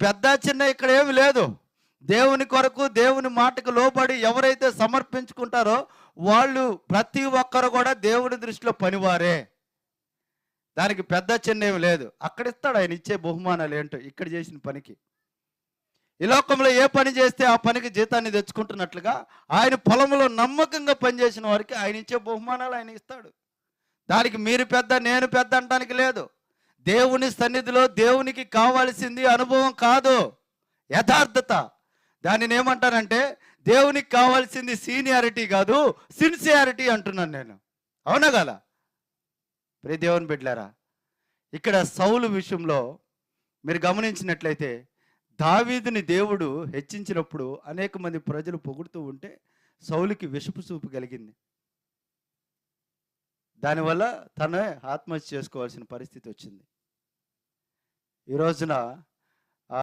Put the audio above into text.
పెద్ద చిన్న ఇక్కడ ఏమి లేదు. దేవుని కొరకు దేవుని మాటకు లోబడి ఎవరైతే సమర్పించుకుంటారో వాళ్ళు ప్రతి ఒక్కరు కూడా దేవుని దృష్టిలో పనివారే. దానికి పెద్ద చిన్న ఏమి లేదు. అక్కడ ఇస్తాడు ఆయన ఇచ్చే బహుమానాలు ఏంటో ఇక్కడ చేసిన పనికి. ఈ లోకంలో ఏ పని చేస్తే ఆ పనికి జీతాన్ని తెచ్చుకుంటున్నట్లుగా ఆయన పొలంలో నమ్మకంగా పనిచేసిన వారికి ఆయన ఇచ్చే బహుమానాలు ఆయన ఇస్తాడు. దానికి మీరు పెద్ద నేను పెద్ద అనడానికి లేదు. దేవుని సన్నిధిలో దేవునికి కావాల్సింది అనుభవం కాదు, యథార్థత. దానిని ఏమంటానంటే దేవునికి కావాల్సింది సీనియారిటీ కాదు, సిన్సియారిటీ అంటున్నాను నేను. అవునా కదా ప్రియ దేవుని బిడ్డలారా? ఇక్కడ సౌలు విషయంలో మీరు గమనించినట్లయితే దావీదుని దేవుడు హెచ్చించినప్పుడు అనేక మంది ప్రజలు పొగుడుతూ ఉంటే సౌలుకి విషపు చూపు కలిగింది. దానివల్ల తనే ఆత్మహత్య చేసుకోవాల్సిన పరిస్థితి వచ్చింది. ఈ రోజున